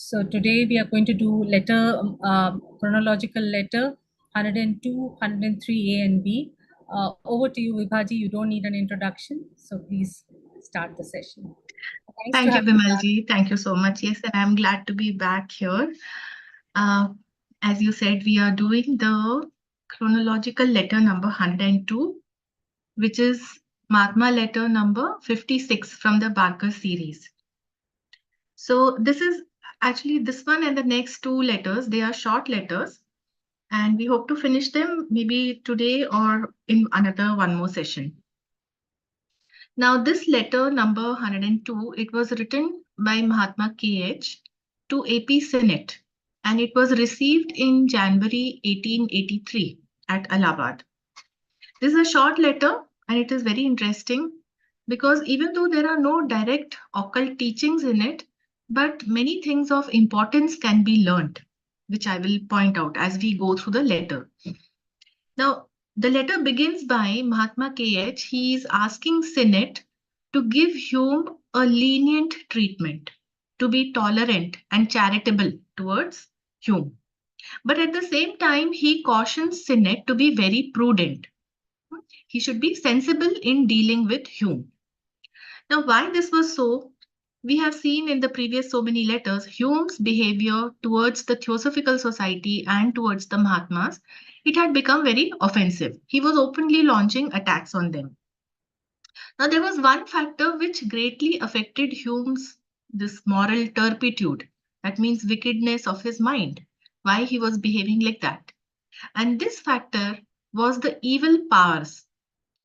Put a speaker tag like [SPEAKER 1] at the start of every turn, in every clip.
[SPEAKER 1] So today we are going to do letter chronological letter 102, 103 A and B. Over to you, Vibhaji. You don't need an introduction, so please start the session. Nice to
[SPEAKER 2] Thank you,
[SPEAKER 1] have you back.
[SPEAKER 2] Bimalji. Thank you so much. Yes, and I'm glad to be back here. Uh, as you said, we are doing the chronological letter number 102, which is Mahatma letter number 56 from the Barker series. So this is actually this one and the next two letters. They are short letters, and we hope to finish them maybe today or in another one more session. Now, this letter number 102, it was written by Mahatma KH to AP Senate, and it was received in January 1883 at Allahabad. This is a short letter, and it is very interesting because even though there are no direct occult teachings in it, but many things of importance can be learned, which I will point out as we go through the letter. Now, the letter begins by Mahatma KH. He is asking Senate to give Hume a lenient treatment, to be tolerant and charitable towards Hume. But at the same time, he cautions Senate to be very prudent. He should be sensible in dealing with Hume. Now, why this was so? We have seen in the previous so many letters, Hume's behavior towards the Theosophical Society and towards the Mahatmas, it had become very offensive. He was openly launching attacks on them. Now, there was one factor which greatly affected Hume's this moral turpitude. That means wickedness of his mind. Why he was behaving like that. And this factor was the evil powers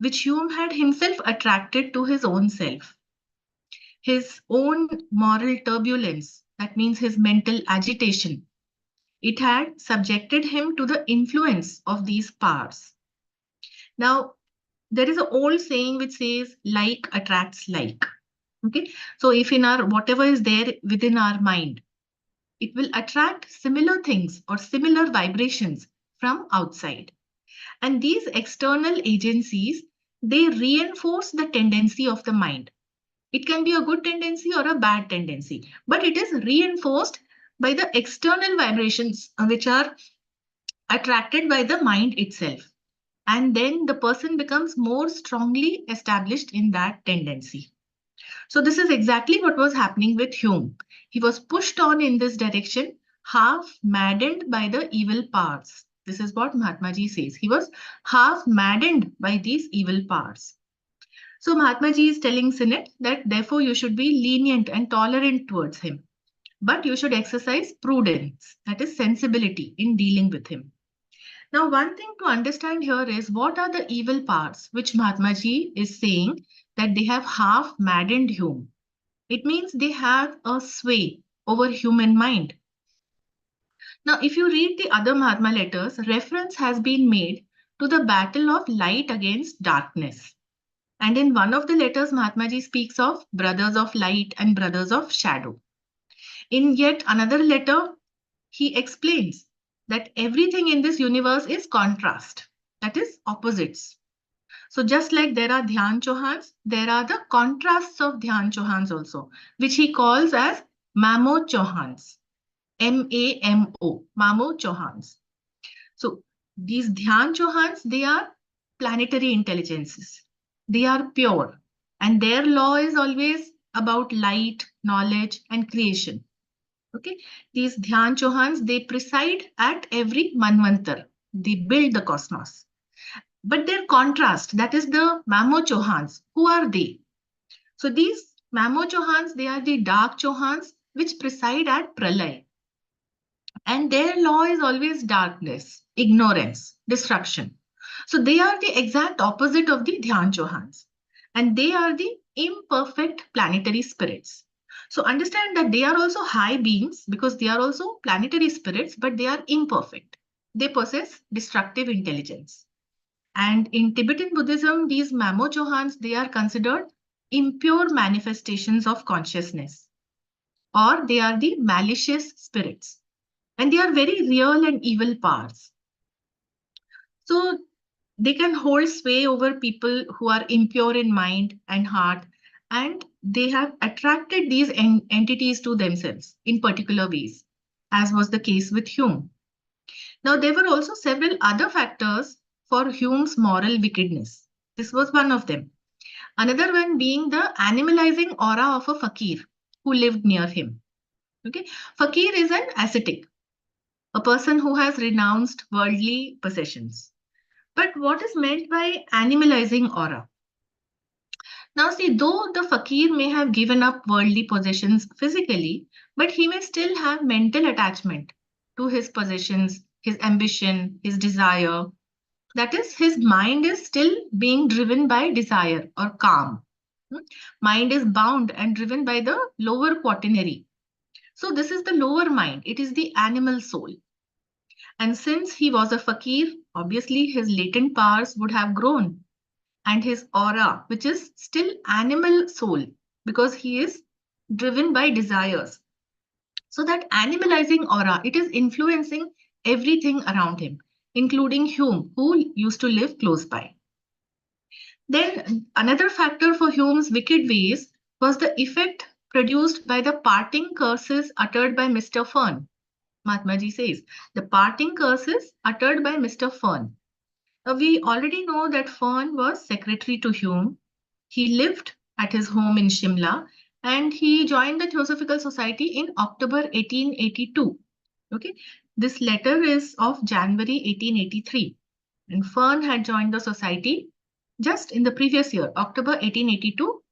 [SPEAKER 2] which Hume had himself attracted to his own self. His own moral turbulence, that means his mental agitation, it had subjected him to the influence of these powers. Now, there is an old saying which says, like attracts like. Okay, so if in our whatever is there within our mind, it will attract similar things or similar vibrations from outside. And these external agencies, they reinforce the tendency of the mind. It can be a good tendency or a bad tendency, but it is reinforced by the external vibrations which are attracted by the mind itself. And then the person becomes more strongly established in that tendency. So this is exactly what was happening with Hume. He was pushed on in this direction, half maddened by the evil powers. This is what Mahatma Ji says. He was half maddened by these evil powers. So Mahatma Ji is telling Senate that therefore you should be lenient and tolerant towards him. But you should exercise prudence, that is sensibility in dealing with him. Now, one thing to understand here is what are the evil powers which Mahatma Ji is saying that they have half maddened Hume. It means they have a sway over human mind. Now, if you read the other Mahatma letters, reference has been made to the battle of light against darkness. And in one of the letters, Mahatma Ji speaks of brothers of light and brothers of shadow. In yet another letter, he explains that everything in this universe is contrast, that is opposites. So just like there are Dhyan Chauhans, there are the contrasts of Dhyan Chauhans also, which he calls as Mamo Chauhans, M-A-M-O, Mamo Chauhans. So these Dhyan Chauhans, they are planetary intelligences. They are pure, and their law is always about light, knowledge, and creation. Okay, these Dhyan Chauhans, they preside at every Manvantar. They build the cosmos. But their contrast, that is the Mamo Chauhans. Who are they? So these Mamo Chauhans, they are the dark Chauhans which preside at Pralay. And their law is always darkness, ignorance, destruction. So they are the exact opposite of the Dhyan Chauhans. And they are the imperfect planetary spirits. So understand that they are also high beings because they are also planetary spirits, but they are imperfect. They possess destructive intelligence. And in Tibetan Buddhism, these Mamo Chauhans, they are considered impure manifestations of consciousness, or they are the malicious spirits. And they are very real and evil powers. So they can hold sway over people who are impure in mind and heart, and they have attracted these entities to themselves in particular ways, as was the case with Hume. Now, there were also several other factors for Hume's moral wickedness. This was one of them. Another one being the animalizing aura of a fakir who lived near him. Okay, fakir is an ascetic, a person who has renounced worldly possessions. But what is meant by animalizing aura? Now, see, though the fakir may have given up worldly possessions physically, but he may still have mental attachment to his possessions, his ambition, his desire. That is, his mind is still being driven by desire or calm. Hmm? Mind is bound and driven by the lower quaternary. So, this is the lower mind, it is the animal soul. And since he was a fakir, obviously his latent powers would have grown, and his aura, which is still animal soul, because he is driven by desires. So that animalizing aura, it is influencing everything around him, including Hume, who used to live close by. Then another factor for Hume's wicked ways was the effect produced by the parting curses uttered by Mr. Fern. Mahatma Ji says, the parting curses uttered by Mr. Fern. We already know that Fern was secretary to Hume. He lived at his home in Shimla and he joined the Theosophical Society in October 1882. Okay, this letter is of January 1883, and Fern had joined the society just in the previous year, October 1882,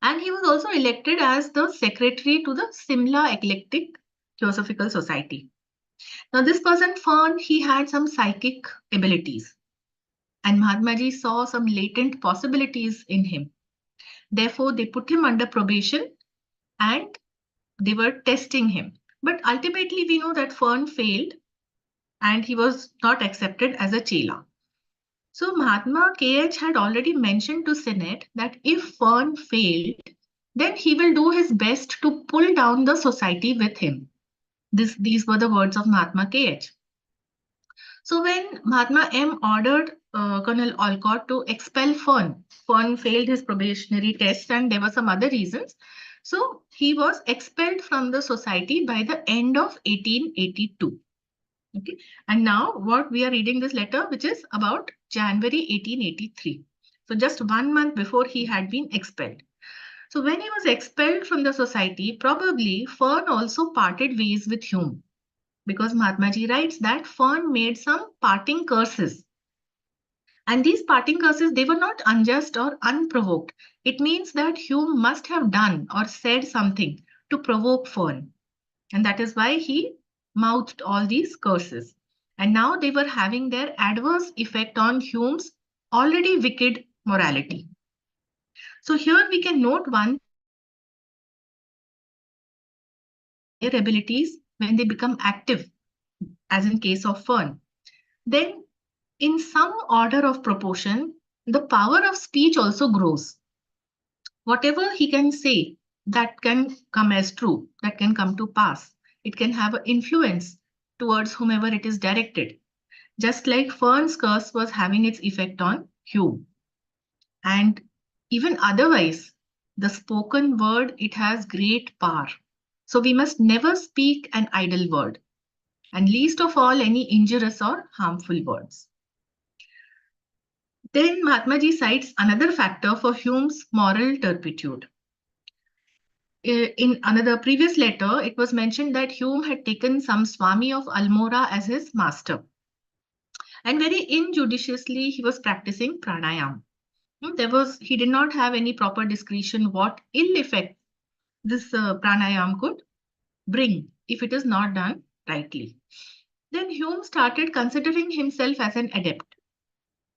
[SPEAKER 2] and he was also elected as the secretary to the Simla Eclectic Theosophical Society. Now, this person, Fern, he had some psychic abilities, and Mahatmaji saw some latent possibilities in him. Therefore, they put him under probation and they were testing him. But ultimately, we know that Fern failed and he was not accepted as a chela. So Mahatma KH had already mentioned to Senate that if Fern failed, then he will do his best to pull down the society with him. These were the words of Mahatma KH. So when Mahatma M ordered Colonel Olcott to expel Fern, Fern failed his probationary test and there were some other reasons. So he was expelled from the society by the end of 1882. Okay. And now what we are reading this letter, which is about January 1883. So just 1 month before he had been expelled. So when he was expelled from the society, probably Fern also parted ways with Hume, because Mahatma Ji writes that Fern made some parting curses. And these parting curses, they were not unjust or unprovoked. It means that Hume must have done or said something to provoke Fern. And that is why he mouthed all these curses. And now they were having their adverse effect on Hume's already wicked morality. So here we can note one thing, their abilities when they become active, as in case of Fern. Then in some order of proportion, the power of speech also grows. Whatever he can say, that can come as true, that can come to pass. It can have an influence towards whomever it is directed, just like Fern's curse was having its effect on Hume. And even otherwise, the spoken word, it has great power. So we must never speak an idle word, and least of all any injurious or harmful words. Then Mahatma Ji cites another factor for Hume's moral turpitude. In another previous letter, it was mentioned that Hume had taken some Swami of Almora as his master. And very injudiciously, he was practicing pranayam. He did not have any proper discretion what ill effect this pranayam could bring if it is not done rightly. Then Hume started considering himself as an adept,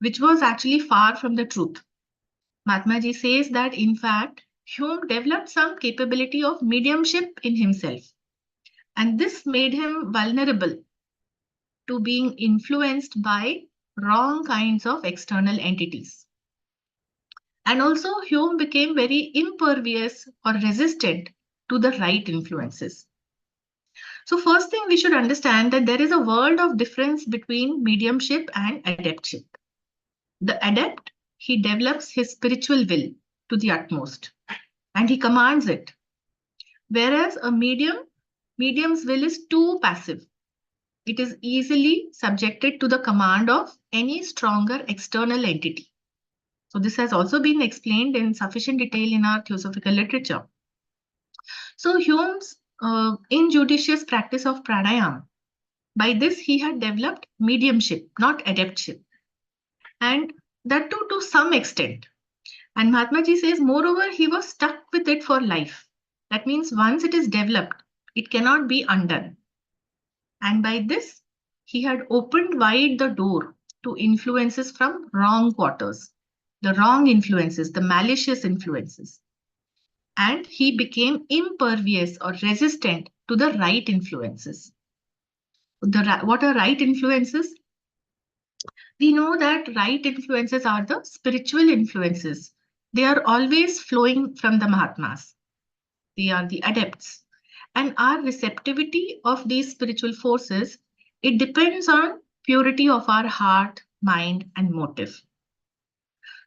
[SPEAKER 2] which was actually far from the truth. Mahatma Ji says that in fact, Hume developed some capability of mediumship in himself, and this made him vulnerable to being influenced by wrong kinds of external entities. And also, Hume became very impervious or resistant to the right influences. So, first thing we should understand that there is a world of difference between mediumship and adeptship. The adept, he develops his spiritual will to the utmost. and he commands it. Whereas a medium's will is too passive. It is easily subjected to the command of any stronger external entity. So this has also been explained in sufficient detail in our theosophical literature. So Hume's injudicious practice of pranayama, by this he had developed mediumship, not adeptship, and that too to some extent. And Mahatma Ji says, moreover, he was stuck with it for life. That means once it is developed, it cannot be undone. And by this, he had opened wide the door to influences from wrong quarters, the wrong influences, the malicious influences. And he became impervious or resistant to the right influences. What are right influences? We know that right influences are the spiritual influences. They are always flowing from the Mahatmas. They are the adepts. And our receptivity of these spiritual forces, it depends on purity of our heart, mind, and motive.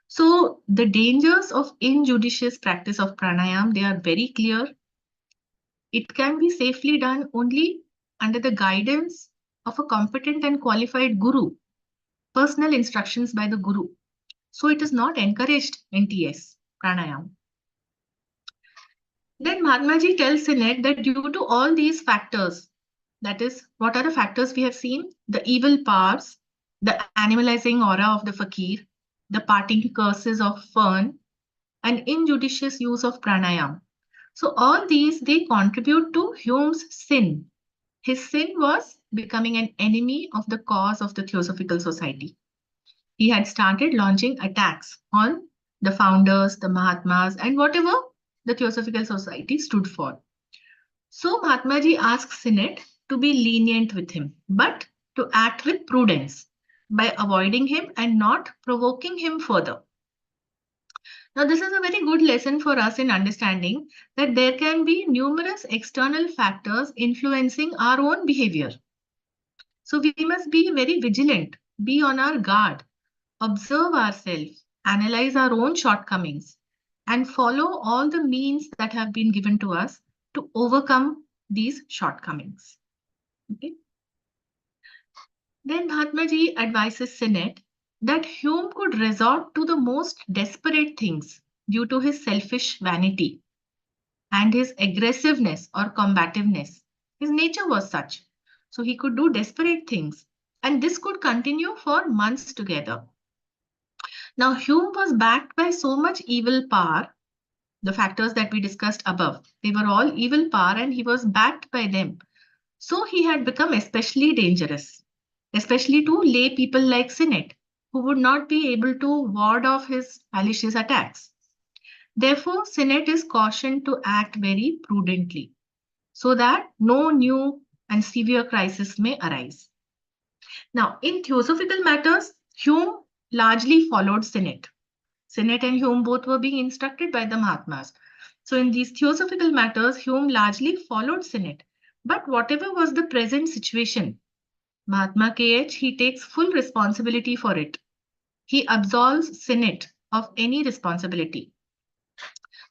[SPEAKER 2] So the dangers of injudicious practice of pranayam, they are very clear. It can be safely done only under the guidance of a competent and qualified guru, personal instructions by the guru. So it is not encouraged in TS pranayam. Then Mahatmaji tells Sinet that due to all these factors, that is, what are the factors we have seen? The evil powers, the animalizing aura of the fakir, the parting curses of fern, and injudicious use of pranayam. So all these, they contribute to Hume's sin. His sin was becoming an enemy of the cause of the Theosophical Society. He had started launching attacks on the founders, the Mahatmas, and whatever the Theosophical Society stood for. So Mahatmaji asks Sinet to be lenient with him, but to act with prudence by avoiding him and not provoking him further. Now, this is a very good lesson for us in understanding that there can be numerous external factors influencing our own behavior. So we must be very vigilant, be on our guard, observe ourselves, analyze our own shortcomings, and follow all the means that have been given to us to overcome these shortcomings. Okay. Then Mahatmaji advises Sinet that Hume could resort to the most desperate things due to his selfish vanity and his aggressiveness or combativeness. His nature was such. So he could do desperate things, and this could continue for months together. Now, Hume was backed by so much evil power, the factors that we discussed above. They were all evil power, and he was backed by them. So he had become especially dangerous, especially to lay people like Sinet, who would not be able to ward off his malicious attacks. Therefore, Sinet is cautioned to act very prudently so that no new and severe crisis may arise. Now, in theosophical matters, Hume largely followed Sinet. Sinet and Hume both were being instructed by the Mahatmas. So in these theosophical matters, Hume largely followed Sinet. But whatever was the present situation, Mahatma KH, he takes full responsibility for it. He absolves Sinet of any responsibility.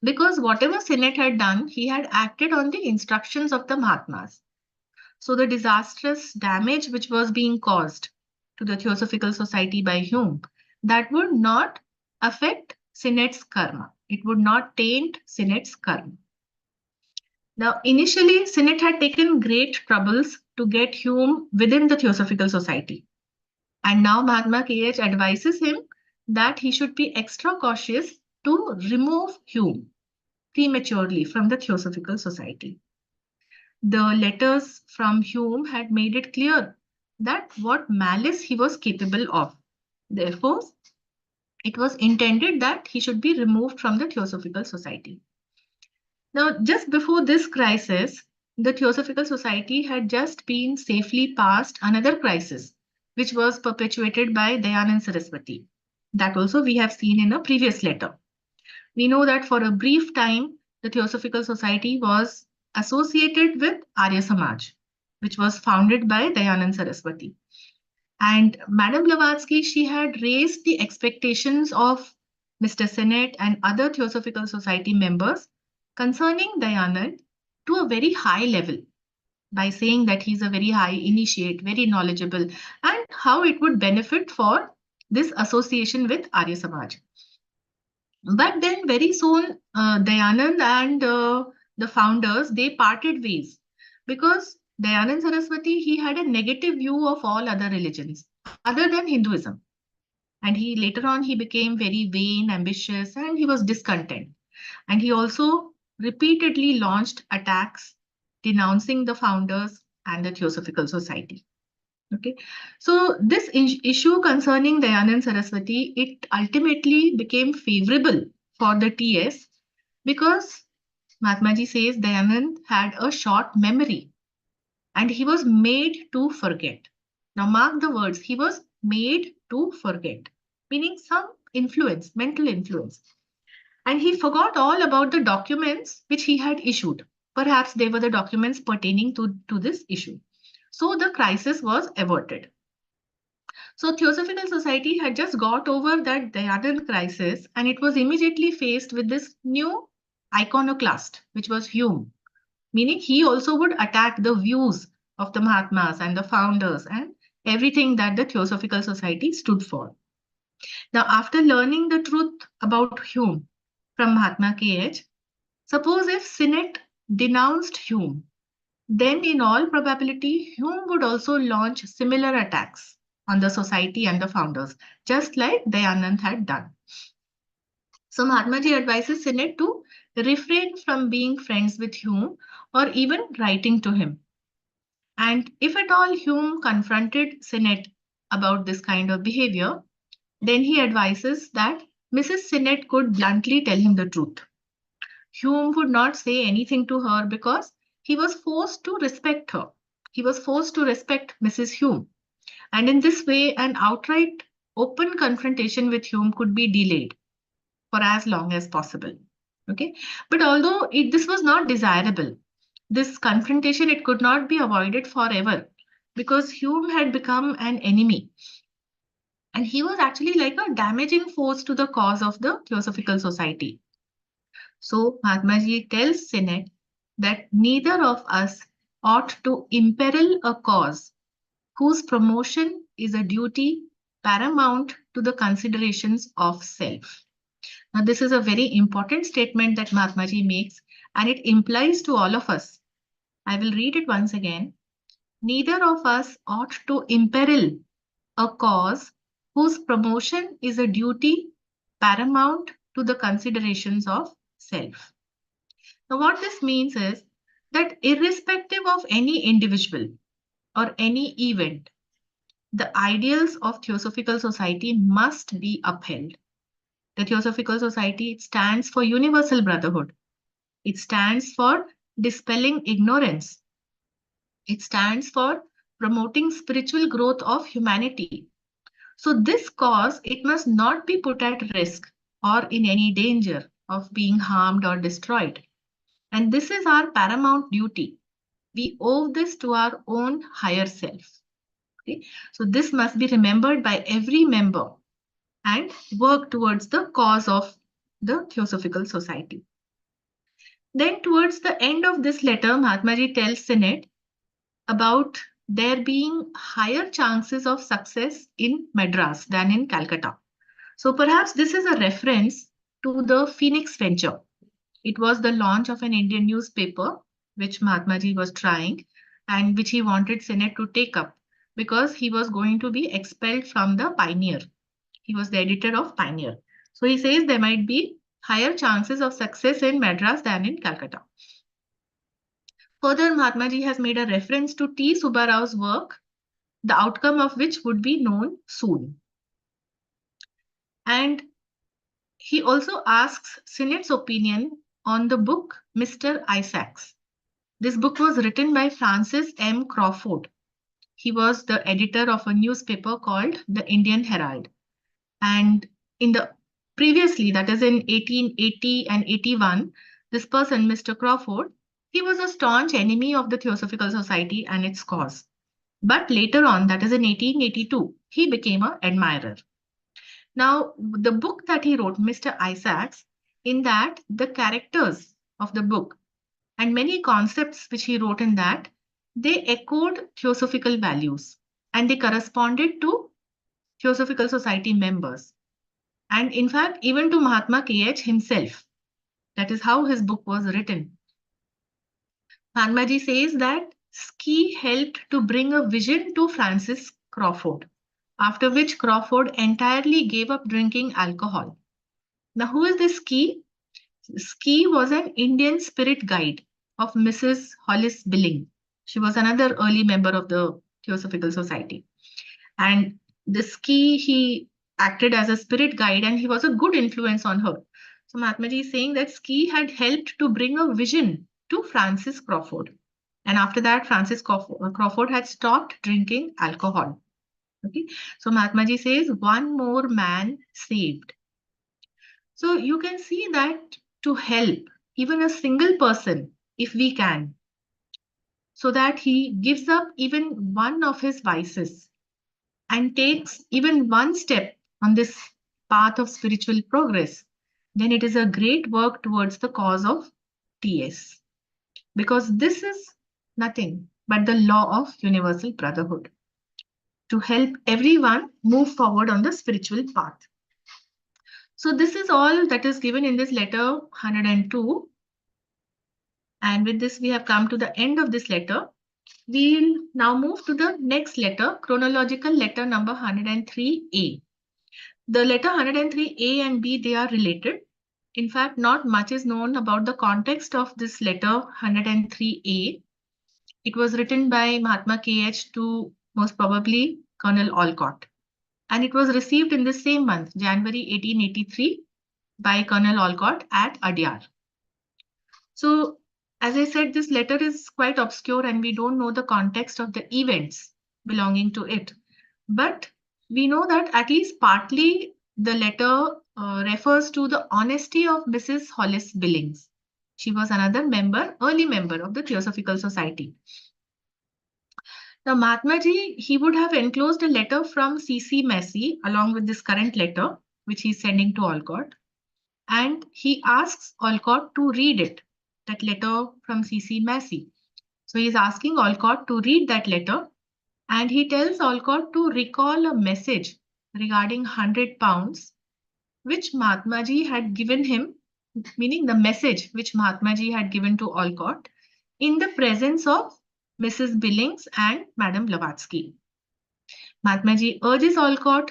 [SPEAKER 2] Because whatever Sinet had done, he had acted on the instructions of the Mahatmas. So the disastrous damage which was being caused to the Theosophical Society by Hume, that would not affect Sinet's karma. It would not taint Sinet's karma. Now, initially, Sinet had taken great troubles to get Hume within the Theosophical Society. And now Mahatma KH advises him that he should be extra cautious to remove Hume prematurely from the Theosophical Society. The letters from Hume had made it clear that what malice he was capable of. Therefore, it was intended that he should be removed from the Theosophical Society. Now, just before this crisis, the Theosophical Society had just been safely past another crisis, which was perpetuated by Dayanand Saraswati. That also we have seen in a previous letter. We know that for a brief time, the Theosophical Society was associated with Arya Samaj, which was founded by Dayanand Saraswati. And Madame Blavatsky, she had raised the expectations of Mr. Sinet and other Theosophical Society members concerning Dayanand to a very high level by saying that he's a very high initiate, very knowledgeable, and how it would benefit for this association with Arya Samaj. But then very soon, Dayanand and the founders, they parted ways because Dayanand Saraswati, he had a negative view of all other religions other than Hinduism. And later on, he became very vain, ambitious, and he was discontent. And he also repeatedly launched attacks denouncing the founders and the Theosophical Society. Okay, so this issue concerning Dayanand Saraswati, it ultimately became favorable for the TS because Mahatmaji says Dayanand had a short memory and he was made to forget. Now, mark the words, he was made to forget, meaning some influence, mental influence. And he forgot all about the documents which he had issued. Perhaps they were the documents pertaining to this issue. So the crisis was averted. So Theosophical Society had just got over that Dayanand crisis and it was immediately faced with this new iconoclast, which was Hume, meaning he also would attack the views of the Mahatmas and the founders and everything that the Theosophical Society stood for. Now, after learning the truth about Hume from Mahatma KH, suppose if Sinnett denounced Hume, then in all probability, Hume would also launch similar attacks on the society and the founders, just like Dayanand had done. So Mahatmaji advises Sinnett to refrain from being friends with Hume or even writing to him. And if at all Hume confronted Sinnett about this kind of behavior, then he advises that Mrs. Sinnett could bluntly tell him the truth. Hume would not say anything to her because he was forced to respect her. He was forced to respect Mrs. Hume. And in this way, an outright open confrontation with Hume could be delayed for as long as possible. Okay. But although this was not desirable, this confrontation, it could not be avoided forever because Hume had become an enemy. And he was actually like a damaging force to the cause of the Theosophical Society. So Mahatmaji tells Sinnett that neither of us ought to imperil a cause whose promotion is a duty paramount to the considerations of self. Now, this is a very important statement that Mahatmaji makes, and it implies to all of us. I will read it once again. Neither of us ought to imperil a cause whose promotion is a duty paramount to the considerations of self. Now, what this means is that irrespective of any individual or any event, the ideals of Theosophical Society must be upheld. The Theosophical Society, it stands for universal brotherhood. It stands for dispelling ignorance. It stands for promoting spiritual growth of humanity. So this cause, it must not be put at risk or in any danger of being harmed or destroyed. And this is our paramount duty. We owe this to our own higher self. Okay? So this must be remembered by every member and work towards the cause of the Theosophical Society. Then towards the end of this letter, Mahatmaji tells Sinnett about there being higher chances of success in Madras than in Calcutta. So perhaps this is a reference to the Phoenix venture. It was the launch of an Indian newspaper, which Mahatmaji was trying and which he wanted Sinnett to take up because he was going to be expelled from the Pioneer. He was the editor of Pioneer. So he says there might be higher chances of success in Madras than in Calcutta. Further, Mahatmaji has made a reference to T. Subbarau's work, the outcome of which would be known soon. And he also asks Sinnett's opinion on the book Mr. Isaacs. This book was written by Francis M. Crawford. He was the editor of a newspaper called the Indian Herald. And in the previously, that is in 1880 and 81, this person, Mr. Crawford, he was a staunch enemy of the Theosophical Society and its cause. But later on, that is in 1882, he became an admirer. Now, the book that he wrote, Mr. Isaacs, in that the characters of the book and many concepts which he wrote in that, they echoed Theosophical values and they corresponded to Theosophical Society members. And in fact, even to Mahatma KH himself. That is how his book was written. Mahatmaji says that Ski helped to bring a vision to Francis Crawford, after which Crawford entirely gave up drinking alcohol. Now, who is this Ski? Ski was an Indian spirit guide of Mrs. Hollis Billing. She was another early member of the Theosophical Society. And this Ski, he acted as a spirit guide and he was a good influence on her. So Mahatmaji is saying that Ski had helped to bring a vision to Francis Crawford. And after that, Francis Crawford had stopped drinking alcohol. Okay. So Mahatmaji says, one more man saved. So you can see that to help even a single person, if we can, so that he gives up even one of his vices and takes even one step on this path of spiritual progress, then it is a great work towards the cause of TS. Because this is nothing but the law of universal brotherhood to help everyone move forward on the spiritual path. So this is all that is given in this letter 102. And with this, we have come to the end of this letter. We'll now move to the next letter, chronological letter number 103A. The letter 103A and B, they are related. In fact, not much is known about the context of this letter 103A. It was written by Mahatma KH to most probably Colonel Olcott. And it was received in the same month, January 1883, by Colonel Olcott at Adyar. So, as I said, this letter is quite obscure and we don't know the context of the events belonging to it. But we know that at least partly the letter refers to the honesty of Mrs. Hollis Billings. She was another member, early member of the Theosophical Society. Now, Mahatmaji, he would have enclosed a letter from C.C. Massey along with this current letter, which he's sending to Olcott. And he asks Olcott to read it, that letter from C.C. Massey. So he's asking Olcott to read that letter and he tells Olcott to recall a message regarding £100 which Mahatmaji had given him, meaning the message which Mahatmaji had given to Olcott in the presence of Mrs. Billings and Madame Blavatsky. Mahatmaji urges Olcott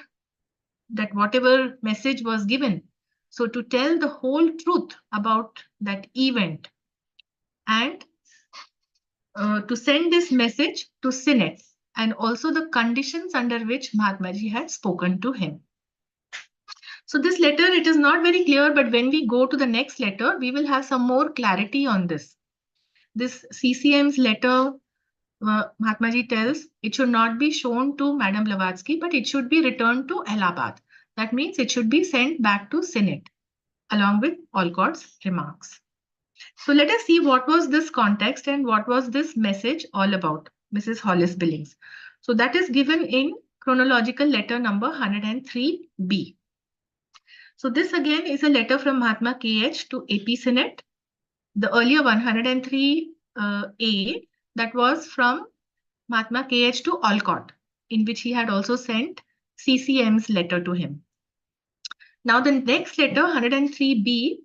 [SPEAKER 2] that whatever message was given, so to tell the whole truth about that event and to send this message to Senate and also the conditions under which Mahatmaji had spoken to him. So this letter, it is not very clear, but when we go to the next letter, we will have some more clarity on this. This CCM's letter, Mahatmaji tells, it should not be shown to Madame Blavatsky, but it should be returned to Allahabad. That means it should be sent back to Senate, along with Olcott's remarks. So let us see what was this context and what was this message all about, Mrs. Hollis Billings. So that is given in chronological letter number 103B. So this again is a letter from Mahatma KH to AP Senate. The earlier one, 103A, that was from Mahatma KH to Olcott, in which he had also sent CCM's letter to him. Now the next letter, 103B,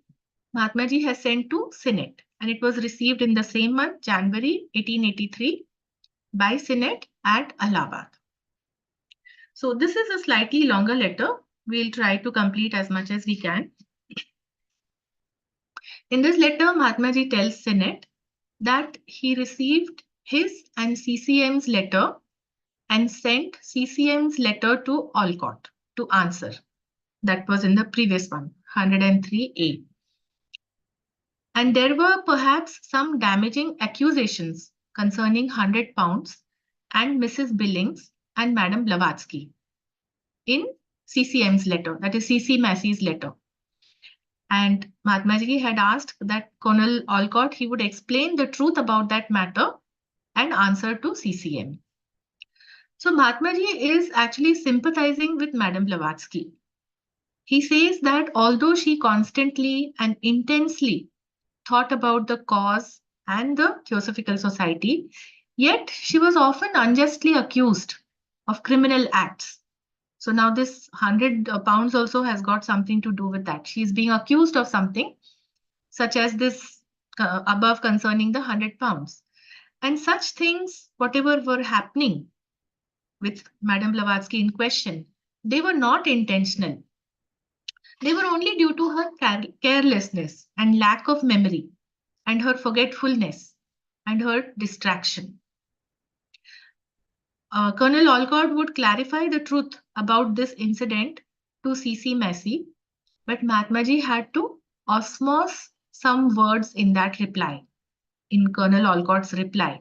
[SPEAKER 2] Mahatmaji has sent to Senate and it was received in the same month, January 1883, by Senate at Allahabad. So this is a slightly longer letter. We'll try to complete as much as we can. In this letter, Mahatmaji tells Senate that he received his and CCM's letter and sent CCM's letter to Olcott to answer. That was in the previous one, 103A. And there were perhaps some damaging accusations concerning £100 and Mrs. Billings and Madame Blavatsky in CCM's letter, that is C.C. Massey's letter. And Mahatmaji had asked that Colonel Olcott, he would explain the truth about that matter and answer to CCM. So Mahatmaji is actually sympathizing with Madame Blavatsky. He says that although she constantly and intensely thought about the cause and the Theosophical Society, yet she was often unjustly accused of criminal acts. So now this 100 pounds also has got something to do with that. She is being accused of something, such as this above concerning the 100 pounds. And such things, whatever were happening with Madame Blavatsky in question, they were not intentional. They were only due to her carelessness and lack of memory, and her forgetfulness and her distraction. Colonel Olcott would clarify the truth about this incident to C.C. Massey, but Mahatmaji had to osmose some words in that reply, in Colonel Olcott's reply.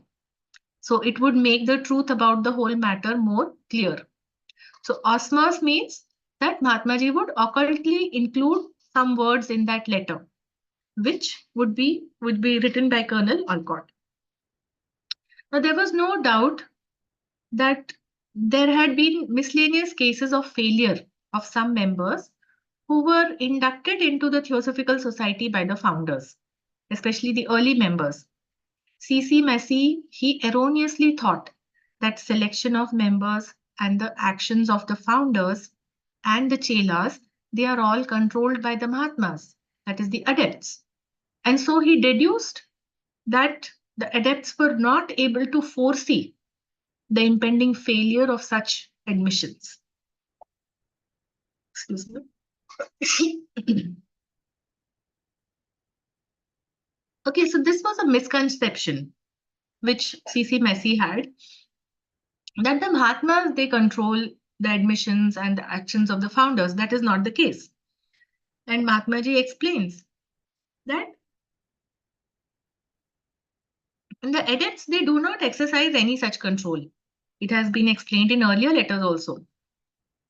[SPEAKER 2] So it would make the truth about the whole matter more clear. So osmose means that Mahatmaji would occultly include some words in that letter, which would be written by Colonel Olcott. Now there was no doubt that there had been miscellaneous cases of failure of some members who were inducted into the Theosophical Society by the founders, especially the early members. C.C. Massey, he erroneously thought that selection of members and the actions of the founders and the chelas, they are all controlled by the Mahatmas, that is the adepts. And so he deduced that the adepts were not able to foresee the impending failure of such admissions. Excuse me. Okay, so this was a misconception which C.C. Massey had, that the Mahatmas, they control the admissions and the actions of the founders. That is not the case. And Mahatmaji explains that the adepts, they do not exercise any such control. It has been explained in earlier letters also.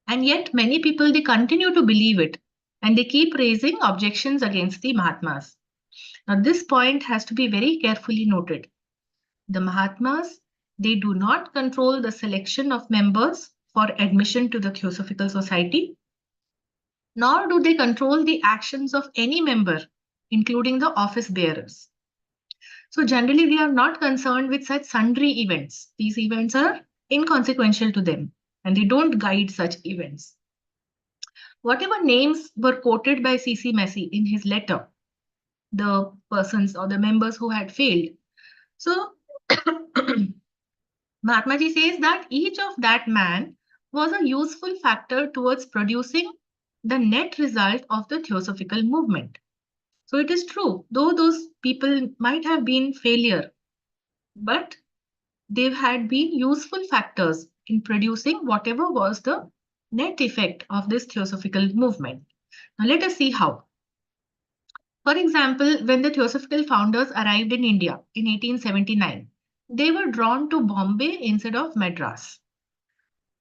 [SPEAKER 2] And yet many people, they continue to believe it, and they keep raising objections against the Mahatmas. Now this point has to be very carefully noted. The Mahatmas, they do not control the selection of members for admission to the Theosophical Society, nor do they control the actions of any member, including the office bearers. So generally, they are not concerned with such sundry events. These events are inconsequential to them, and they don't guide such events. Whatever names were quoted by C.C. Massey in his letter, the persons or the members who had failed. So Mahatmaji says that each of that man was a useful factor towards producing the net result of the Theosophical movement. So it is true, though those people might have been failure, but they had been useful factors in producing whatever was the net effect of this Theosophical movement. Now let us see how. For example, when the Theosophical founders arrived in India in 1879, they were drawn to Bombay instead of Madras.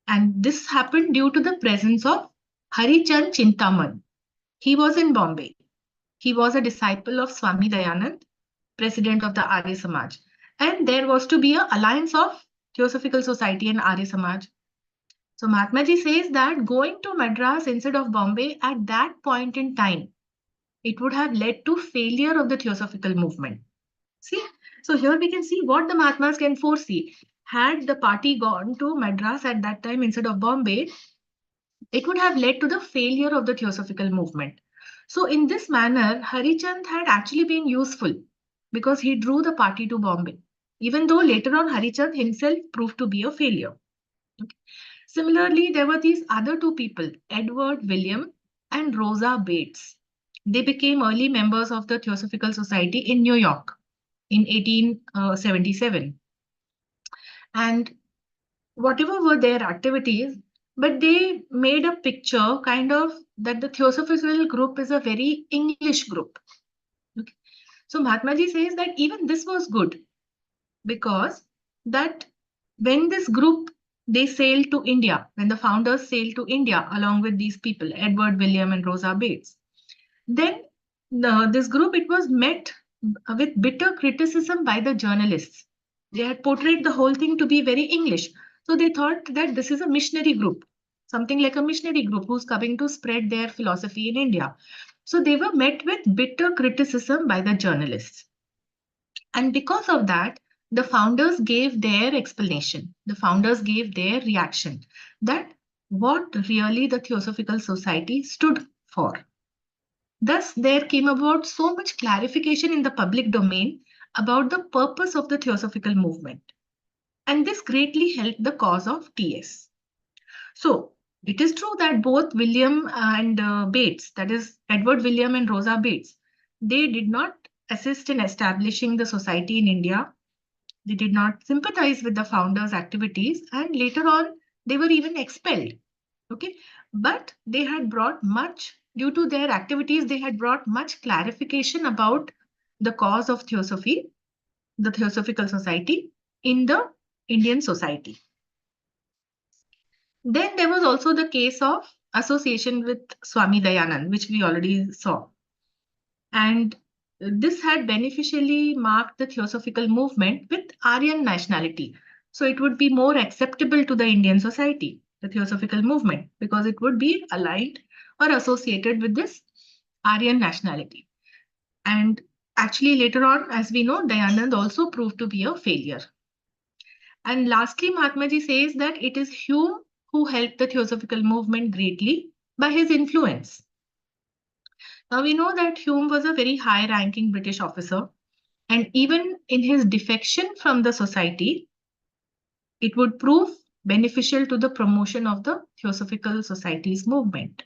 [SPEAKER 2] And this happened due to the presence of Harichand Chintaman. He was in Bombay. He was a disciple of Swami Dayanand, president of the Arya Samaj. And there was to be an alliance of Theosophical Society and Arya Samaj. So Mahatmaji says that going to Madras instead of Bombay at that point in time, it would have led to failure of the Theosophical movement. See, so here we can see what the Mahatmas can foresee. Had the party gone to Madras at that time instead of Bombay, it would have led to the failure of the Theosophical movement. So in this manner, Harichand had actually been useful because he drew the party to Bombay, even though later on Harichand himself proved to be a failure. Okay. Similarly, there were these other two people, Edward William and Rosa Bates. They became early members of the Theosophical Society in New York in 1877. And whatever were their activities, but they made a picture kind of that the Theosophical group is a very English group. Okay. So Mahatmaji says that even this was good because that when this group, they sailed to India, when the founders sailed to India along with these people, Edward William and Rosa Bates, then this group, it was met with bitter criticism by the journalists. They had portrayed the whole thing to be very English. So they thought that this is a missionary group, something like a missionary group who's coming to spread their philosophy in India. So they were met with bitter criticism by the journalists. And because of that, the founders gave their explanation. The founders gave their reaction that what really the Theosophical Society stood for. Thus, there came about so much clarification in the public domain about the purpose of the Theosophical movement. And this greatly helped the cause of TS. So, it is true that both William and Bates, that is Edward William and Rosa Bates, they did not assist in establishing the society in India. They did not sympathize with the founders' activities, and later on, they were even expelled. Okay, but they had brought much, due to their activities, they had brought much clarification about the cause of Theosophy, the Theosophical Society in the Indian society. Then there was also the case of association with Swami Dayanand, which we already saw. And this had beneficially marked the Theosophical movement with Aryan nationality. So it would be more acceptable to the Indian society, the Theosophical movement, because it would be aligned or associated with this Aryan nationality. And actually, later on, as we know, Dayanand also proved to be a failure. And lastly, Mahatma Ji says that it is Hume who helped the Theosophical movement greatly by his influence. Now we know that Hume was a very high ranking British officer, and even in his defection from the society, it would prove beneficial to the promotion of the Theosophical Society's movement.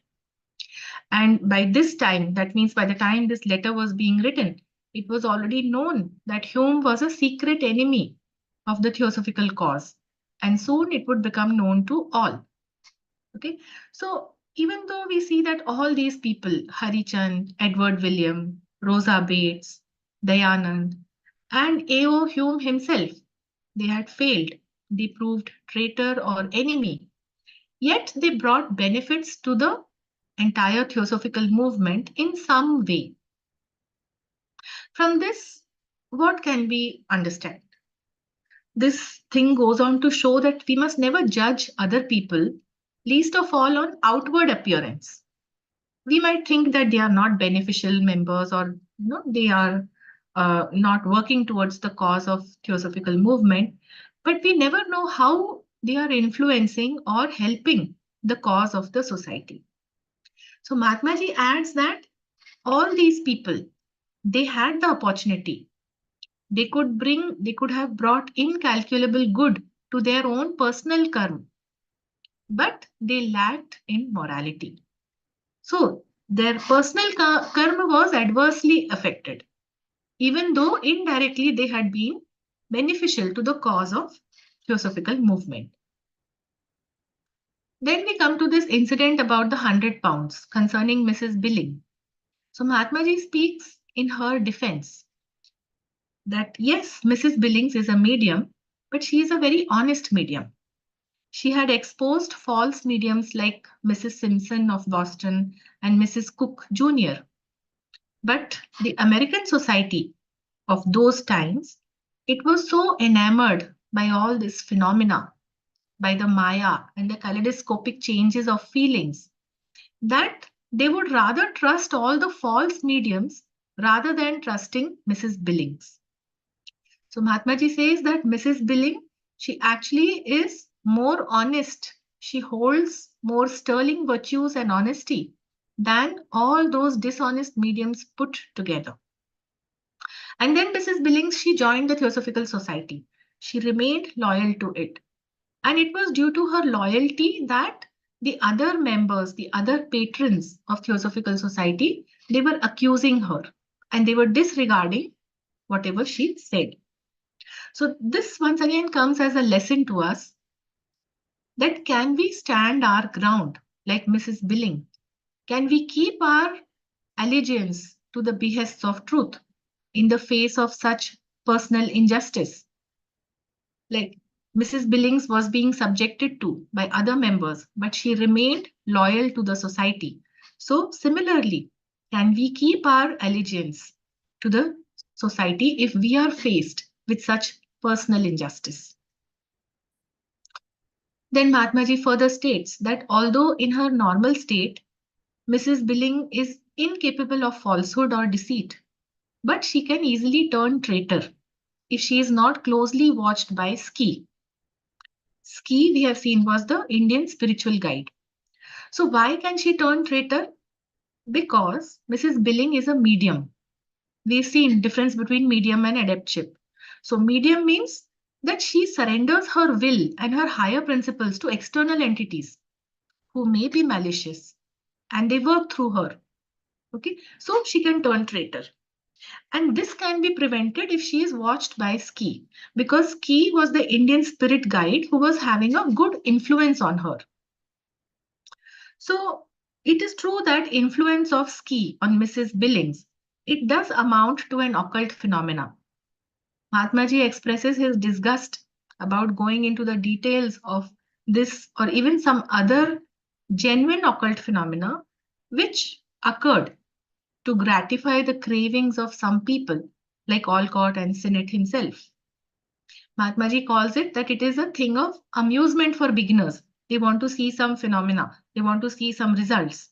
[SPEAKER 2] And by this time, that means by the time this letter was being written, it was already known that Hume was a secret enemy of the Theosophical cause, and soon it would become known to all. Okay, so even though we see that all these people, Harichand, Edward William, Rosa Bates, Dayanand, and A.O. Hume himself, they had failed, they proved traitor or enemy, yet they brought benefits to the entire Theosophical movement in some way. From this, what can we understand? This thing goes on to show that we must never judge other people, least of all on outward appearance. We might think that they are not beneficial members, or they are not working towards the cause of Theosophical movement, but we never know how they are influencing or helping the cause of the society. So Mahatma Ji adds that all these people, they had the opportunity. They could have brought incalculable good to their own personal karma, but they lacked in morality. So their personal karma was adversely affected, even though indirectly they had been beneficial to the cause of Theosophical movement. Then we come to this incident about the 100 pounds concerning Mrs. Billing. So Mahatma Ji speaks in her defense that yes, Mrs. Billings is a medium, but she is a very honest medium. She had exposed false mediums like Mrs. Simpson of Boston and Mrs. Cook Jr. But the American society of those times, it was so enamored by all this phenomena, by the Maya and the kaleidoscopic changes of feelings, that they would rather trust all the false mediums rather than trusting Mrs. Billings. So Mahatma Ji says that Mrs. Billing, she actually is more honest. She holds more sterling virtues and honesty than all those dishonest mediums put together. And then Mrs. Billings, she joined the Theosophical Society. She remained loyal to it. And it was due to her loyalty that the other members, the other patrons of Theosophical Society, they were accusing her and they were disregarding whatever she said. So this once again comes as a lesson to us that can we stand our ground like Mrs. Billing? Can we keep our allegiance to the behests of truth in the face of such personal injustice? Like Mrs. Billings was being subjected to by other members, but she remained loyal to the society. So similarly, can we keep our allegiance to the society if we are faced with such personal injustice? Then Mahatma Ji further states that although in her normal state, Mrs. Billing is incapable of falsehood or deceit, but she can easily turn traitor if she is not closely watched by Ski. Ski, we have seen, was the Indian spiritual guide. So why can she turn traitor? Because Mrs. Billing is a medium. We've seen difference between medium and adeptship. So medium means that she surrenders her will and her higher principles to external entities who may be malicious, and they work through her. Okay, so she can turn traitor. And this can be prevented if she is watched by Ski, because Ski was the Indian spirit guide who was having a good influence on her. So it is true that influence of Ski on Mrs. Billings, it does amount to an occult phenomena. Mahatmaji expresses his disgust about going into the details of this or even some other genuine occult phenomena which occurred to gratify the cravings of some people like Alcott and Sinnett himself. Mahatmaji calls it that it is a thing of amusement for beginners. They want to see some phenomena. They want to see some results.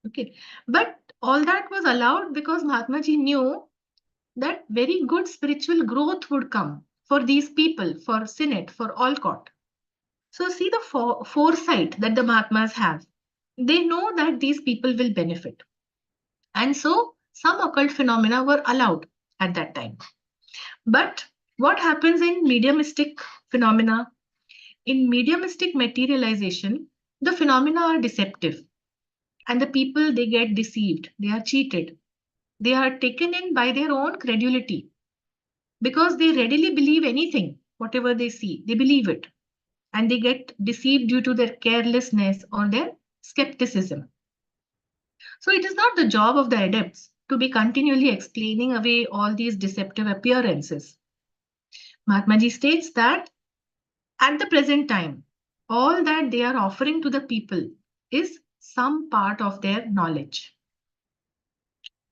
[SPEAKER 2] Okay. But all that was allowed because Mahatmaji knew that very good spiritual growth would come for these people, for Sinnett, for Alcott. So see the foresight that the Mahatmas have. They know that these people will benefit. And so some occult phenomena were allowed at that time. But what happens in mediumistic phenomena? In mediumistic materialization, the phenomena are deceptive. And the people, they get deceived. They are cheated. They are taken in by their own credulity because they readily believe anything, whatever they see, they believe it. And they get deceived due to their carelessness or their skepticism. So it is not the job of the adepts to be continually explaining away all these deceptive appearances. Mahatmaji states that at the present time, all that they are offering to the people is some part of their knowledge.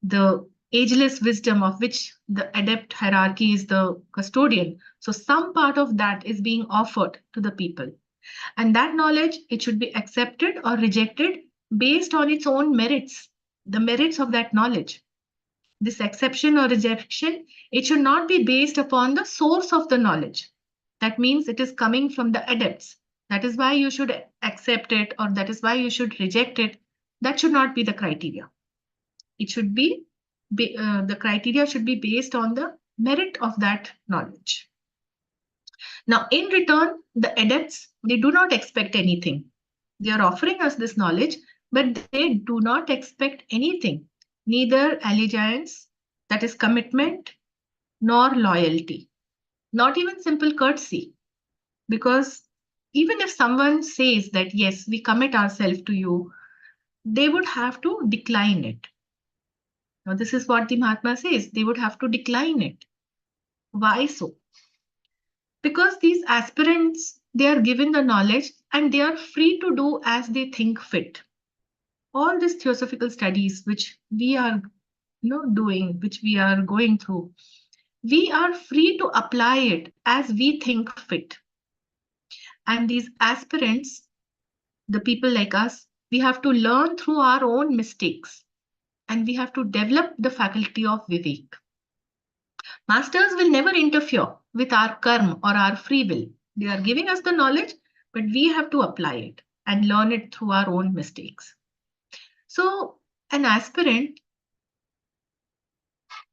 [SPEAKER 2] The ageless wisdom of which the adept hierarchy is the custodian. So some part of that is being offered to the people. And that knowledge, it should be accepted or rejected based on its own merits, the merits of that knowledge. This acceptation or rejection, it should not be based upon the source of the knowledge. That means it is coming from the adepts. That is why you should accept it or that is why you should reject it. That should not be the criteria. It should be, the criteria should be based on the merit of that knowledge. Now, in return, the adepts, they do not expect anything. They are offering us this knowledge, but they do not expect anything, neither allegiance, that is commitment, nor loyalty, not even simple courtesy. Because even if someone says that, yes, we commit ourselves to you, they would have to decline it. Now, this is what the Mahatma says, they would have to decline it. Why so? Because these aspirants, they are given the knowledge and they are free to do as they think fit. All these theosophical studies which we are doing, which we are going through, we are free to apply it as we think fit. And these aspirants, the people like us, we have to learn through our own mistakes and we have to develop the faculty of Vivek. Masters will never interfere with our karma or our free will. They are giving us the knowledge, but we have to apply it and learn it through our own mistakes. So an aspirant,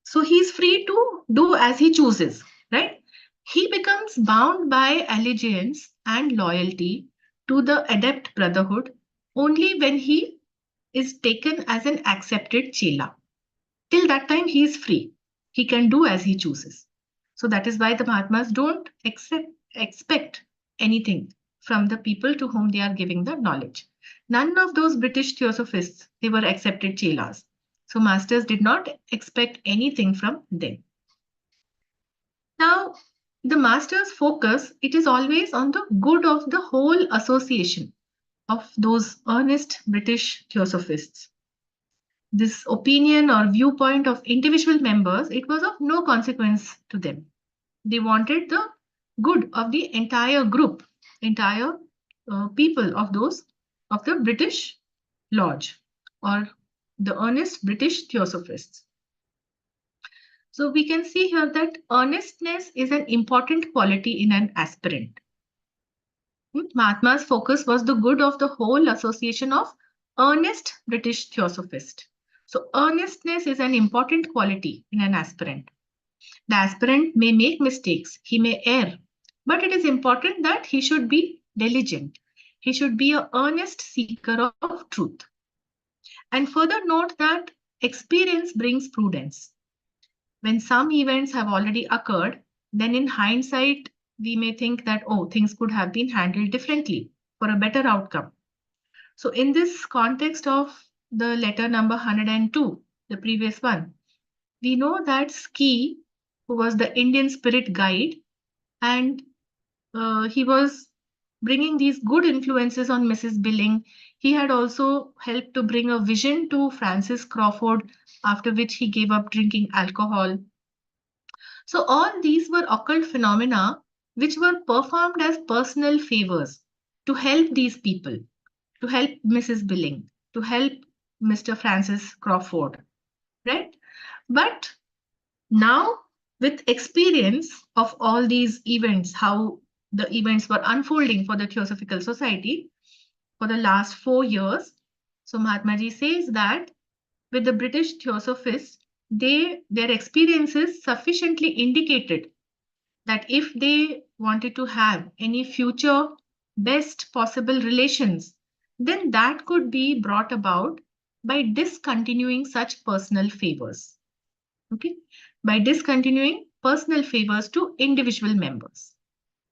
[SPEAKER 2] so he's free to do as he chooses, right? He becomes bound by allegiance and loyalty to the adept brotherhood only when he is taken as an accepted chela. Till that time, he is free. He can do as he chooses. So that is why the Mahatmas don't expect anything from the people to whom they are giving the knowledge. None of those British theosophists, they were accepted chelas. So masters did not expect anything from them. Now, the master's focus, it is always on the good of the whole association of those earnest British theosophists. This opinion or viewpoint of individual members, it was of no consequence to them. They wanted the good of the entire group, entire people of the British Lodge or the earnest British theosophists. So we can see here that earnestness is an important quality in an aspirant. Mahatma's focus was the good of the whole association of earnest British theosophists. So earnestness is an important quality in an aspirant. The aspirant may make mistakes, he may err, but it is important that he should be diligent. He should be an earnest seeker of truth. And further note that experience brings prudence. When some events have already occurred, then in hindsight, we may think that, oh, things could have been handled differently for a better outcome. So in this context of the letter number 102, the previous one, we know that Ski, who was the Indian spirit guide, and he was bringing these good influences on Mrs. Billing. He had also helped to bring a vision to Francis Crawford, after which he gave up drinking alcohol. So all these were occult phenomena which were performed as personal favors to help these people, to help Mrs. Billing, to help Mr. Francis Crawford, right? But now, with experience of all these events, how the events were unfolding for the Theosophical Society for the last 4 years, so Mahatmaji says that with the British Theosophists, their experiences sufficiently indicated that if they wanted to have any future best possible relations, then that could be brought about by discontinuing such personal favors. Okay, by discontinuing personal favors to individual members.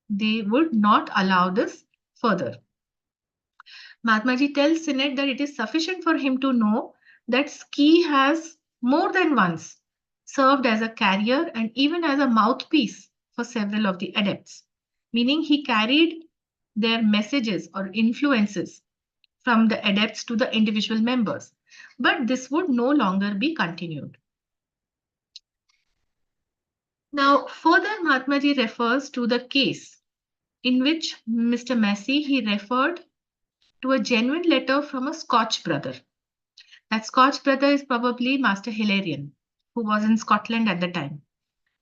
[SPEAKER 2] They would not allow this further. Mahatmaji tells Sinet that it is sufficient for him to know that Ski has more than once served as a carrier and even as a mouthpiece for several of the adepts, meaning he carried their messages or influences from the adepts to the individual members. But this would no longer be continued. Now, further, Mahatmaji refers to the case in which Mr. Massey, he referred to a genuine letter from a Scotch brother. That Scotch brother is probably Master Hilarion, who was in Scotland at the time.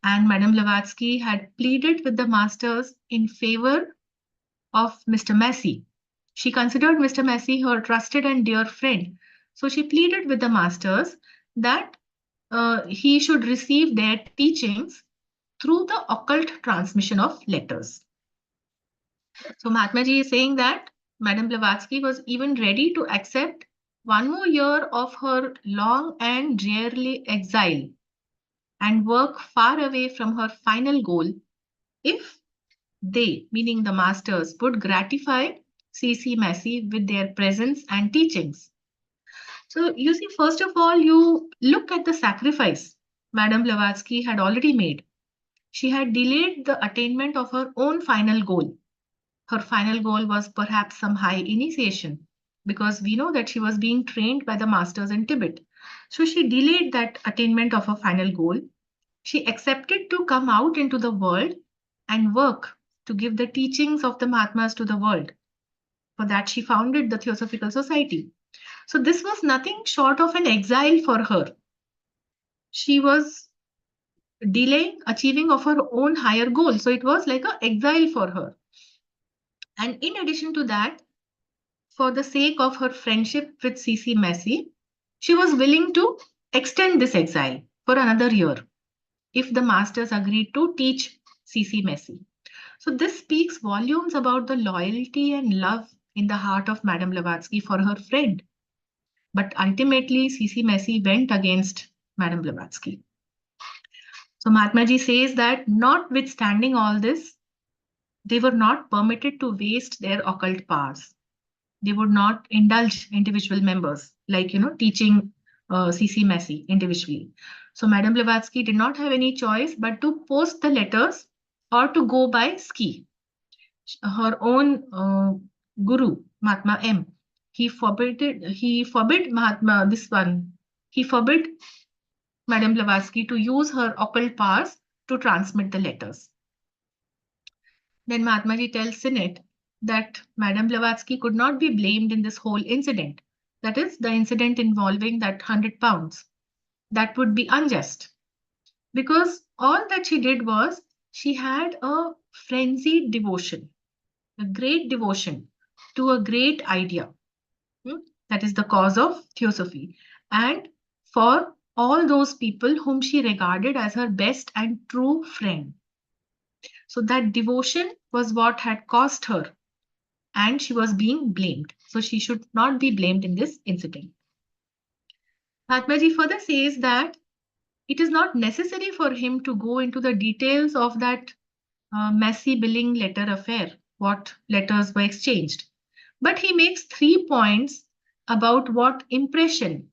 [SPEAKER 2] And Madame Blavatsky had pleaded with the masters in favor of Mr. Massey. She considered Mr. Massey her trusted and dear friend. So she pleaded with the masters that he should receive their teachings through the occult transmission of letters. So Mahatmaji is saying that Madame Blavatsky was even ready to accept one more year of her long and dreary exile and work far away from her final goal if they, meaning the masters, would gratify C.C. Massey with their presence and teachings. So you see, first of all, you look at the sacrifice Madame Blavatsky had already made. She had delayed the attainment of her own final goal. Her final goal was perhaps some high initiation, because we know that she was being trained by the masters in Tibet. So she delayed that attainment of her final goal. She accepted to come out into the world and work to give the teachings of the Mahatmas to the world. For that, she founded the Theosophical Society. So this was nothing short of an exile for her. She was delaying achieving of her own higher goal. So it was like an exile for her. And in addition to that, for the sake of her friendship with C.C. Massey, she was willing to extend this exile for another year if the masters agreed to teach C.C. Massey. So this speaks volumes about the loyalty and love in the heart of Madame Blavatsky for her friend. But ultimately, C.C. Massey went against Madame Blavatsky. So Mahatmaji says that notwithstanding all this, they were not permitted to waste their occult powers. They would not indulge individual members, like, teaching C.C. Massey individually. So Madame Blavatsky did not have any choice but to post the letters or to go by Ski. Her own guru, Mahatma M. He forbid Mahatma, this one, he forbid Madame Blavatsky to use her occult powers to transmit the letters. Then Mahatmaji tells Sinet that Madame Blavatsky could not be blamed in this whole incident that is the incident involving that 100 pounds, that would be unjust. Because all that she did was she had a frenzied devotion, a great devotion to a great idea. Hmm? That is the cause of theosophy. And for all those people whom she regarded as her best and true friend. So that devotion was what had cost her, and she was being blamed. So she should not be blamed in this incident. Mahatmaji further says that it is not necessary for him to go into the details of that messy billing letter affair, what letters were exchanged. But he makes 3 points about what impression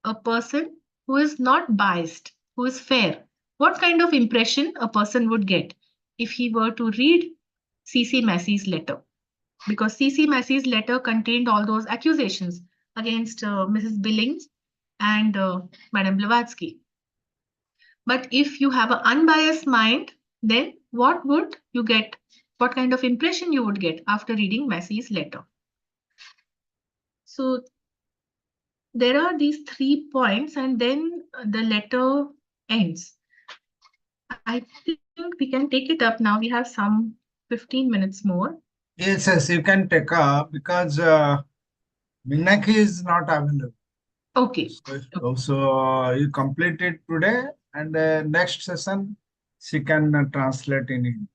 [SPEAKER 2] a person who is not biased, who is fair, what kind of impression a person would get if he were to read C.C. Massey's letter. Because C.C. Massey's letter contained all those accusations against Mrs. Billings and Madame Blavatsky. But if you have an unbiased mind, then what would you get? What kind of impression you would get after reading Massey's letter? So there are these 3 points, and then the letter ends. I think we can take it up now. We have some 15 minutes more.
[SPEAKER 3] Yes, you can take up because Minaki is not available.
[SPEAKER 2] Okay.
[SPEAKER 3] So you complete it today, and next session she can translate in English.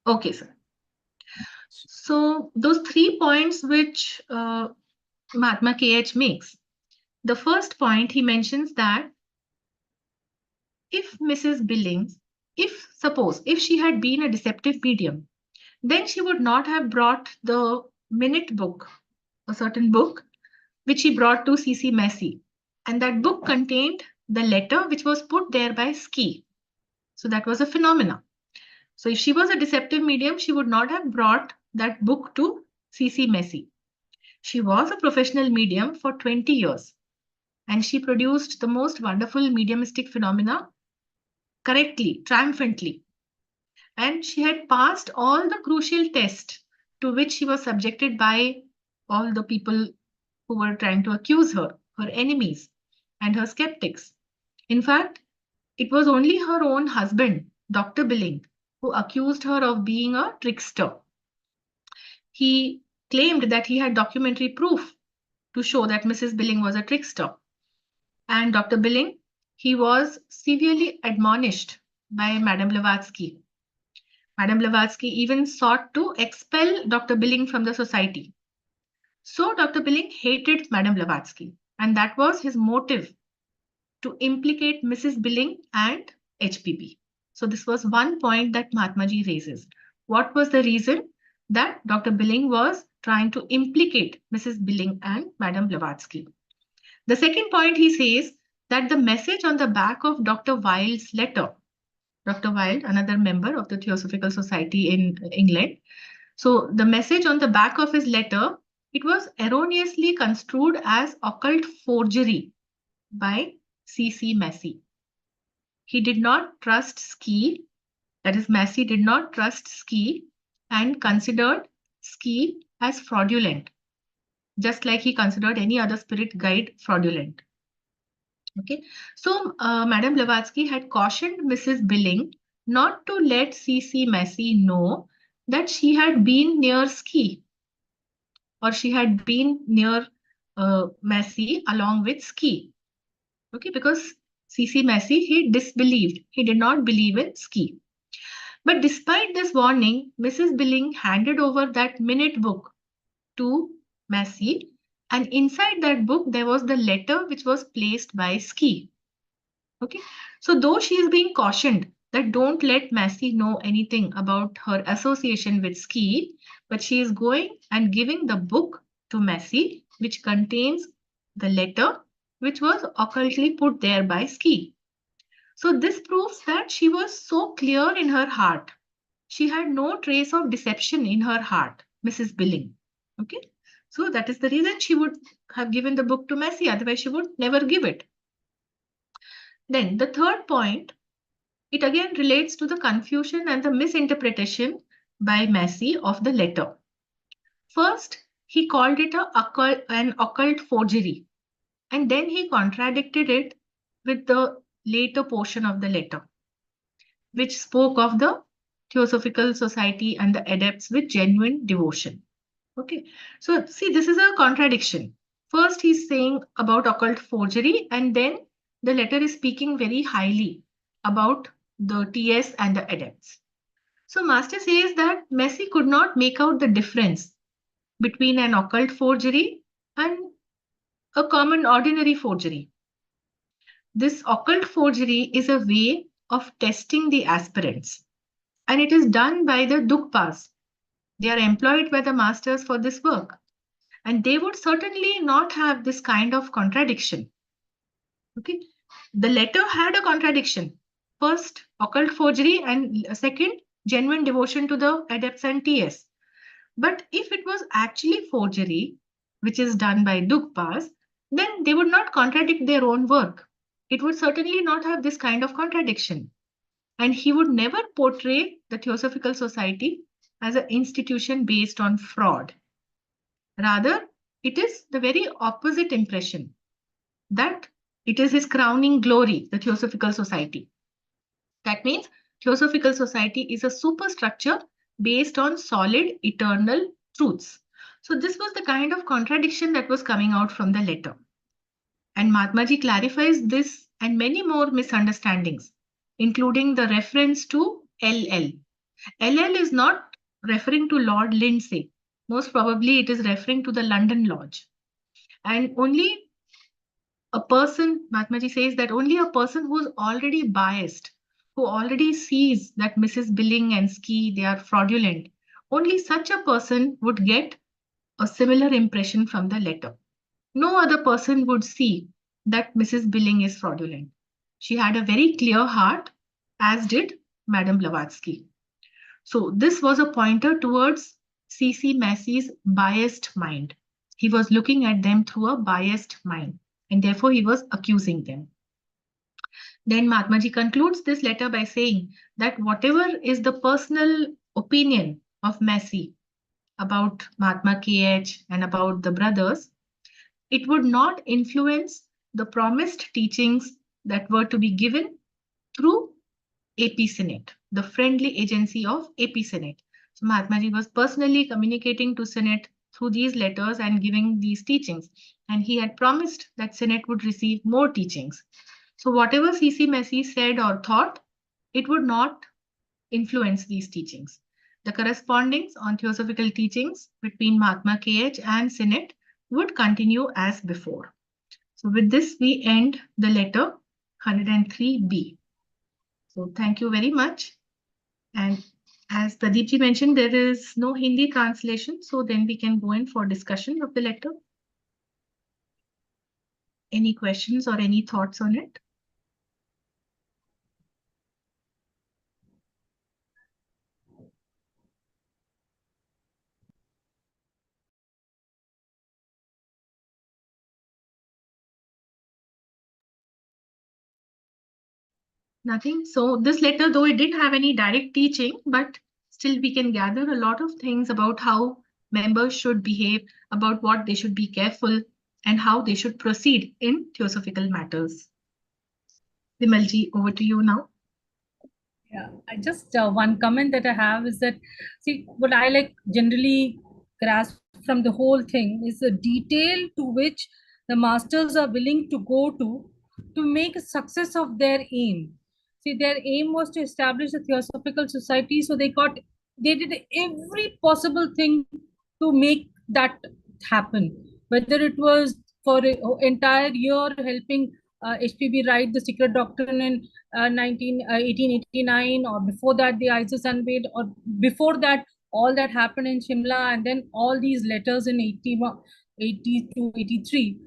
[SPEAKER 2] Okay, sir. So those 3 points which Mahatma KH makes. The first point, he mentions that if Mrs. Billings, if she had been a deceptive medium, then she would not have brought the minute book, a certain book, which she brought to C.C. Massey. And that book contained the letter which was put there by Ski. So that was a phenomena. So if she was a deceptive medium, she would not have brought that book to C.C. Massey. She was a professional medium for 20 years, and she produced the most wonderful mediumistic phenomena correctly, triumphantly. And she had passed all the crucial tests to which she was subjected by all the people who were trying to accuse her, her enemies, and her skeptics. In fact, it was only her own husband, Dr. Billing, who accused her of being a trickster. He claimed that he had documentary proof to show that Mrs. Billing was a trickster. And Dr. Billing, he was severely admonished by Madame Blavatsky. Madame Blavatsky even sought to expel Dr. Billing from the society. So Dr. Billing hated Madame Blavatsky, and that was his motive to implicate Mrs. Billing and HPB. So this was one point that Mahatmaji raises. What was the reason that Dr. Billing was trying to implicate Mrs. Billing and Madame Blavatsky? The second point, he says that the message on the back of Dr. Wilde's letter, Dr. Wilde, another member of the Theosophical Society in England. So the message on the back of his letter, it was erroneously construed as occult forgery by C.C. Massey. He did not trust Ski, that is, Massey did not trust Ski and considered Ski as fraudulent, just like he considered any other spirit guide fraudulent. Okay, so Madame Blavatsky had cautioned Mrs. Billing not to let C.C. Massey know that she had been near Ski, or she had been near Massey along with Ski. Okay, because C.C. Massey, he disbelieved. He did not believe in Ski. But despite this warning, Mrs. Billing handed over that minute book to Massey, and inside that book there was the letter which was placed by Ski. Okay, so though she is being cautioned that don't let Massey know anything about her association with Ski, but she is going and giving the book to Massey, which contains the letter which was occultly put there by Ski. So this proves that she was so clear in her heart. She had no trace of deception in her heart, Mrs. Billing. Okay, so that is the reason she would have given the book to Massey, otherwise she would never give it. Then the third point, it again relates to the confusion and the misinterpretation by Massey of the letter. First, he called it an occult forgery. And then he contradicted it with the later portion of the letter, which spoke of the Theosophical Society and the adepts with genuine devotion. Okay, so see, this is a contradiction. First, he's saying about occult forgery, and then the letter is speaking very highly about the TS and the adepts. So, Master says that Messi could not make out the difference between an occult forgery and a common ordinary forgery. This occult forgery is a way of testing the aspirants, and it is done by the Dukpas. They are employed by the masters for this work, and they would certainly not have this kind of contradiction. Okay, the letter had a contradiction. First, occult forgery, and second, genuine devotion to the adepts and TS. But if it was actually forgery, which is done by Dukpas, then they would not contradict their own work. It would certainly not have this kind of contradiction. And he would never portray the Theosophical Society as an institution based on fraud. Rather, it is the very opposite impression that it is his crowning glory, the Theosophical Society. That means Theosophical Society is a superstructure based on solid eternal truths. So this was the kind of contradiction that was coming out from the letter. And Mahatmaji clarifies this and many more misunderstandings, including the reference to LL. LL is not referring to Lord Lindsay. Most probably it is referring to the London Lodge. And only a person, Mahatmaji says that only a person who is already biased, who already sees that Mrs. Billing and Ski, they are fraudulent, only such a person would get a similar impression from the letter. No other person would see that Mrs. Billing is fraudulent. She had a very clear heart, as did Madame Blavatsky. So this was a pointer towards C.C. Massey's biased mind. He was looking at them through a biased mind, and therefore he was accusing them. Then Mahatmaji concludes this letter by saying that whatever is the personal opinion of Massey about Mahatma KH and about the brothers, it would not influence the promised teachings that were to be given through AP Senate, the friendly agency of AP Senate. So Mahatmaji was personally communicating to Senate through these letters and giving these teachings. And he had promised that Senate would receive more teachings. So whatever C.C. Massey said or thought, it would not influence these teachings. The correspondence on theosophical teachings between Mahatma KH and Senate would continue as before. So with this, we end the letter 103B. So thank you very much. And as Pradeepji mentioned, there is no Hindi translation. So then we can go in for discussion of the letter. Any questions or any thoughts on it? Nothing. So this letter, though it didn't have any direct teaching, but still we can gather a lot of things about how members should behave, about what they should be careful, and how they should proceed in theosophical matters. Vimalji, over to you now.
[SPEAKER 1] Yeah, I just one comment that I have is that, see, what I like generally grasp from the whole thing is the detail to which the masters are willing to go to make a success of their aim. See, their aim was to establish a theosophical society, so they did every possible thing to make that happen. Whether it was for an entire year helping HPB write the secret doctrine in 1889, or before that the ISIS unveiled, or before that all that happened in Shimla, and then all these letters in 81, 80 to 83.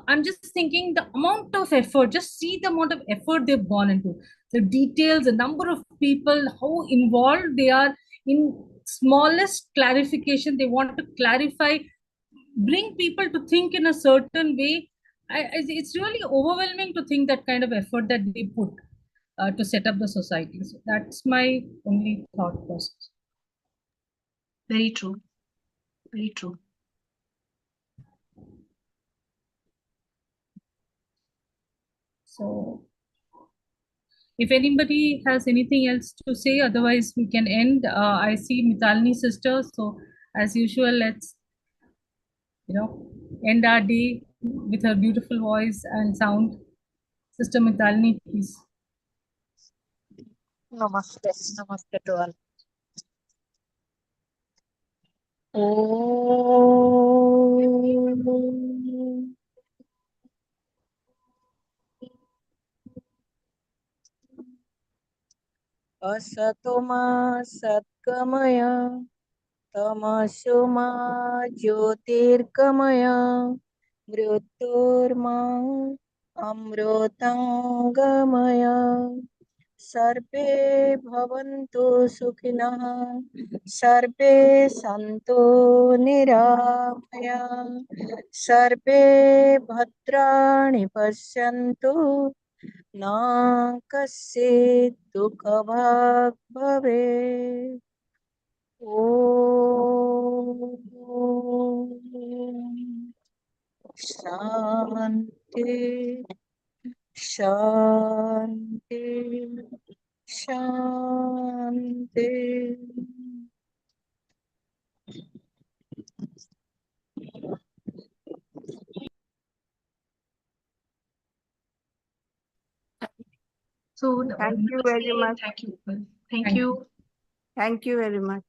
[SPEAKER 1] I'm just thinking the amount of effort, just see the amount of effort they've gone into, the details, the number of people, how involved they are in smallest clarification. They want to clarify, bring people to think in a certain way. It's really overwhelming to think that kind of effort that they put to set up the society. So that's my only thought process.
[SPEAKER 2] Very true. Very true.
[SPEAKER 1] So if anybody has anything else to say, otherwise we can end. I see Mitalini's sister, so as usual, let's end our day with her beautiful voice and sound. Sister Mitalini, please.
[SPEAKER 4] Namaste. Namaste to all. Om. Asato ma satgamaya, tamaso ma jyotirgamaya, mrityurma amrutangamaya. सर्वे भवन्तु सुखिनः, सर्वे सन्तु निरामयाः, सर्वे भद्राणि पश्यन्तु, न कश्चित् दुःखभाग् भवेत्। ॐ शान्ति शान्ति शान्ति।
[SPEAKER 2] So
[SPEAKER 4] Thank you very
[SPEAKER 2] namaste,
[SPEAKER 4] much.
[SPEAKER 2] thank you. Thank you.
[SPEAKER 4] Thank you very much.